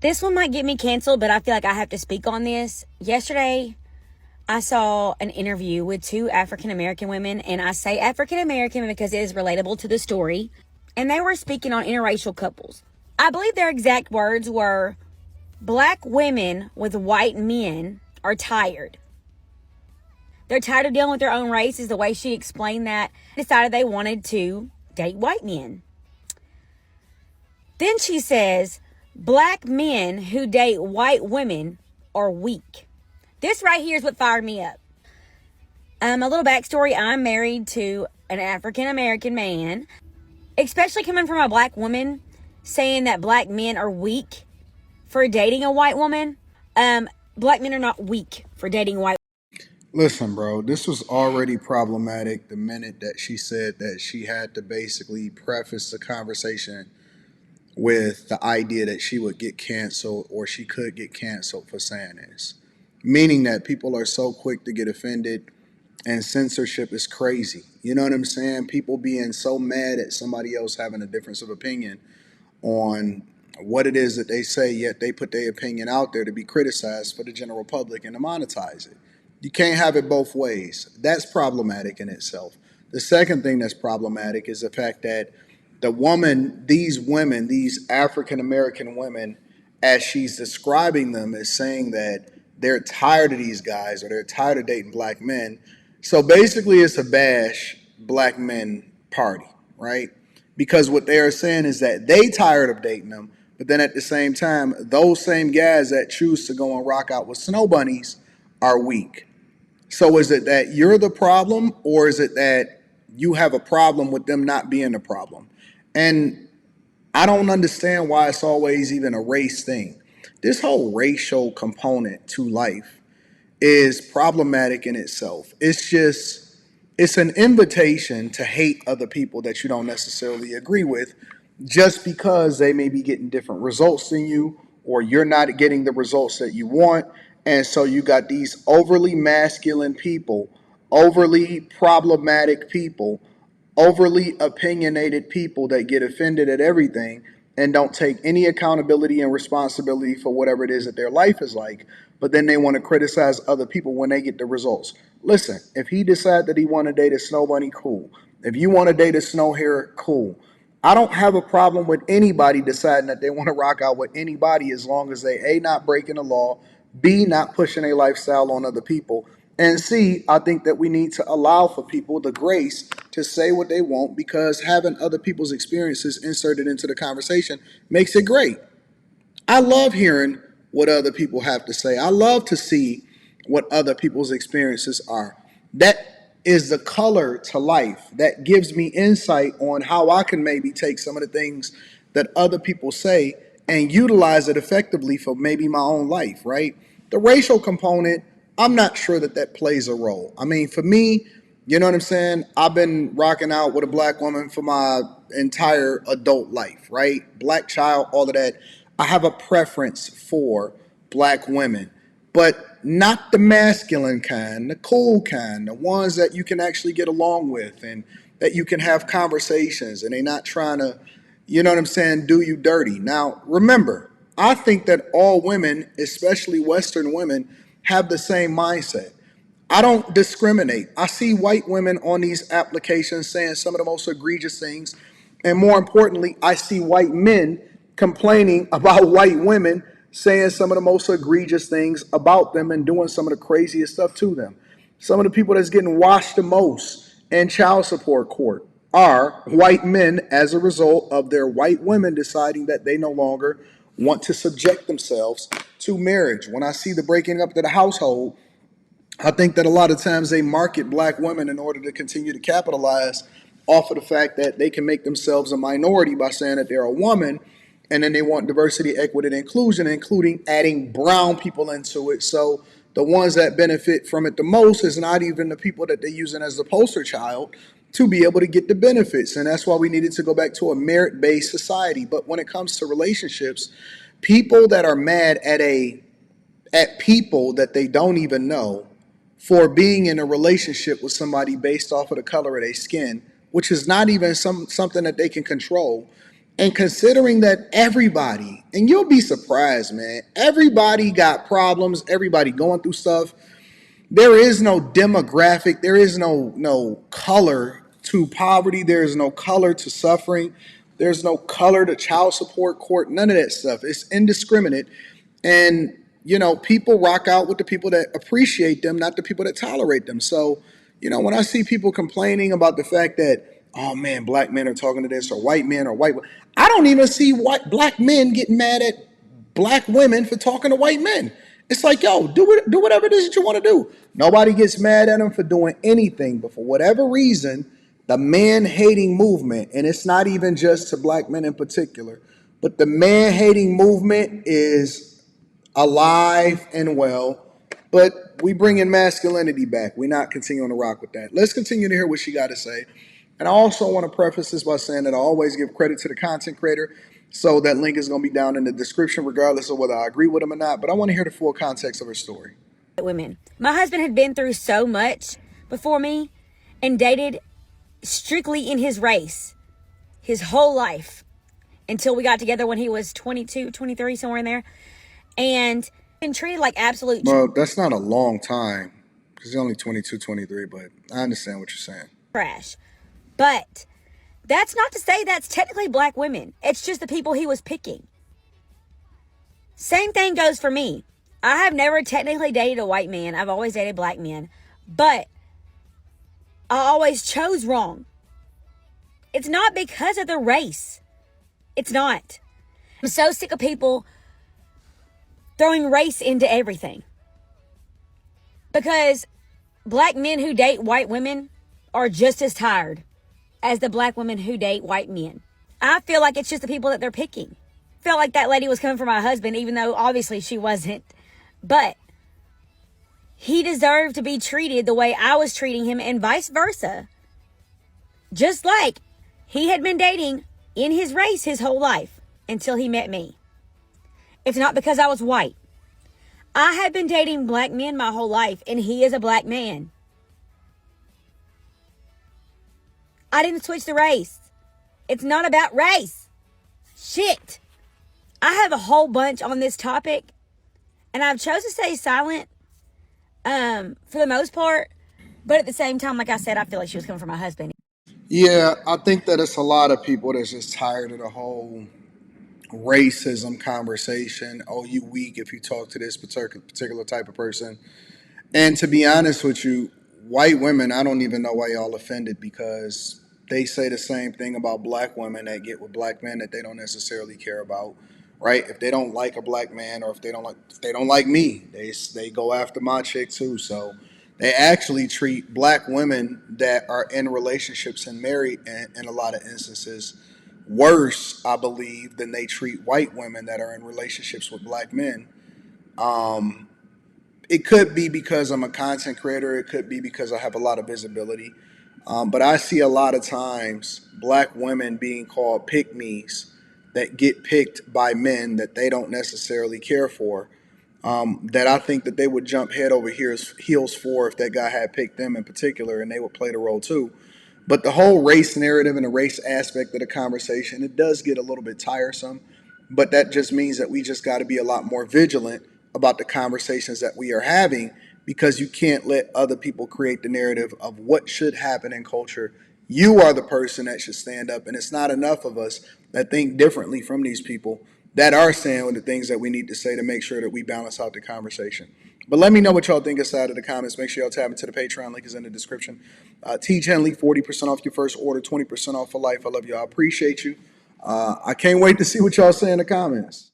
This one might get me canceled, but I feel like I have to speak on this. Yesterday, I saw an interview with two African American women, and I say African American because it is relatable to the story. And they were speaking on interracial couples. I believe their exact words were, Black women with white men are tired. They're tired of dealing with their own race, is the way she explained that. Decided they wanted to date white men. Then she says, Black men who date white women are weak. This right here is what fired me up. A little backstory. I'm married to an African American man. Especially coming from a black woman saying that black men are weak for dating a white woman. Black men are not weak for dating white. Listen, bro, this was already problematic the minute that she said that she had to basically preface the conversation with the idea that she would get canceled or she could get canceled for saying this. Meaning that people are so quick to get offended and censorship is crazy. You know what I'm saying? People being so mad at somebody else having a difference of opinion on what it is that they say, yet they put their opinion out there to be criticized for the general public and to monetize it. You can't have it both ways. That's problematic in itself. The second thing that's problematic is the fact that the woman, these women, these African American women, as she's describing them, is saying that they're tired of these guys or they're tired of dating black men. So basically, it's a bash black men party, right? Because what they are saying is that they tired of dating them, but then at the same time, those same guys that choose to go and rock out with snow bunnies are weak. So is it that you're the problem, or is it that you have a problem with them not being the problem? And I don't understand why it's always even a race thing. This whole racial component to life is problematic in itself. It's an invitation to hate other people that you don't necessarily agree with just because they may be getting different results than you or you're not getting the results that you want. And so you got these overly masculine people, overly problematic people, overly opinionated people that get offended at everything and don't take any accountability and responsibility for whatever it is that their life is like, but then they want to criticize other people when they get the results. Listen, if he decides that he want to date a snow bunny, cool. If you want to date a snow hare, cool. I don't have a problem with anybody deciding that they want to rock out with anybody as long as they A, not breaking the law, B, not pushing a lifestyle on other people, and C, I think that we need to allow for people the grace to say what they want because having other people's experiences inserted into the conversation makes it great. I love hearing what other people have to say. I love to see what other people's experiences are. That is the color to life. That gives me insight on how I can maybe take some of the things that other people say and utilize it effectively for maybe my own life, right? The racial component, I'm not sure that that plays a role. I mean, for me, you know what I'm saying? I've been rocking out with a black woman for my entire adult life, right? Black child, all of that. I have a preference for black women, but not the masculine kind, the cool kind, the ones that you can actually get along with and that you can have conversations and they're not trying to, you know what I'm saying, do you dirty. Now, remember, I think that all women, especially Western women, have the same mindset. I don't discriminate. I see white women on these applications saying some of the most egregious things. And more importantly, I see white men complaining about white women saying some of the most egregious things about them and doing some of the craziest stuff to them. Some of the people that's getting washed the most in child support court are white men as a result of their white women deciding that they no longer want to subject themselves to marriage. When I see the breaking up of the household, I think that a lot of times they market black women in order to continue to capitalize off of the fact that they can make themselves a minority by saying that they're a woman, and then they want diversity, equity, and inclusion, including adding brown people into it. So the ones that benefit from it the most is not even the people that they're using as the poster child to be able to get the benefits. And that's why we needed to go back to a merit-based society. But when it comes to relationships, people that are mad at people that they don't even know for being in a relationship with somebody based off of the color of their skin, which is not even something that they can control, And considering that everybody, and you'll be surprised, man, everybody got problems, everybody going through stuff. There is no demographic, there is no color to poverty, there is no color to suffering, there's no color to child support court, none of that stuff. It's indiscriminate. And people rock out with the people that appreciate them, not the people that tolerate them. So when I see people complaining about the fact that, oh man, black men are talking to this, or white men, or white, I don't even see white black men getting mad at black women for talking to white men. It's like, yo, do whatever it is that you want to do. Nobody gets mad at them for doing anything, but for whatever reason, the man hating movement, and it's not even just to black men in particular, but the man hating movement is alive and well. But we bring in masculinity back. We're not continuing to rock with that. Let's continue to hear what she got to say. And I also want to preface this by saying that I always give credit to the content creator. So that link is going to be down in the description, regardless of whether I agree with him or not. But I want to hear the full context of her story. Women. My husband had been through so much before me and dated strictly in his race his whole life until we got together when he was 22, 23, somewhere in there. And been treated like absolute Well, that's not a long time because he's only 22, 23, but I understand what you're saying. Trash. But that's not to say that's technically black women. It's just the people he was picking. Same thing goes for me. I have never technically dated a white man. I've always dated black men. But I always chose wrong. It's not because of the race. It's not. I'm so sick of people throwing race into everything. Because black men who date white women are just as tired as the black women who date white men. I feel like it's just the people that they're picking. Felt like that lady was coming for my husband, even though obviously she wasn't. But he deserved to be treated the way I was treating him, and vice versa. Just like he had been dating in his race his whole life until he met me. It's not because I was white. I had been dating black men my whole life, and he is a black man. I didn't switch the race. It's not about race. Shit. I have a whole bunch on this topic, and I've chosen to stay silent for the most part. But at the same time, like I said, I feel like she was coming for my husband. Yeah, I think that it's a lot of people that's just tired of the whole racism conversation. Oh, you weak if you talk to this particular type of person. And to be honest with you, white women, I don't even know why y'all offended, because they say the same thing about black women that get with black men that they don't necessarily care about, right? If they don't like a black man, or if they don't like me, they go after my chick too. So they actually treat black women that are in relationships and married in a lot of instances worse, I believe, than they treat white women that are in relationships with black men. Um, it could be because I'm a content creator. It could be because I have a lot of visibility. But I see a lot of times black women being called pick me's that get picked by men that they don't necessarily care for. That I think that they would jump head over heels for if that guy had picked them in particular, and they would play the role too. But the whole race narrative and the race aspect of the conversation, it does get a little bit tiresome. But that just means that we just got to be a lot more vigilant about the conversations that we are having, because you can't let other people create the narrative of what should happen in culture. You are the person that should stand up, and it's not enough of us that think differently from these people that are saying the things that we need to say to make sure that we balance out the conversation. But let me know what y'all think inside of the comments. Make sure y'all tap into the Patreon. Link is in the description. Teach Henley, 40% off your first order, 20% off for life. I love y'all. I appreciate you. I can't wait to see what y'all say in the comments.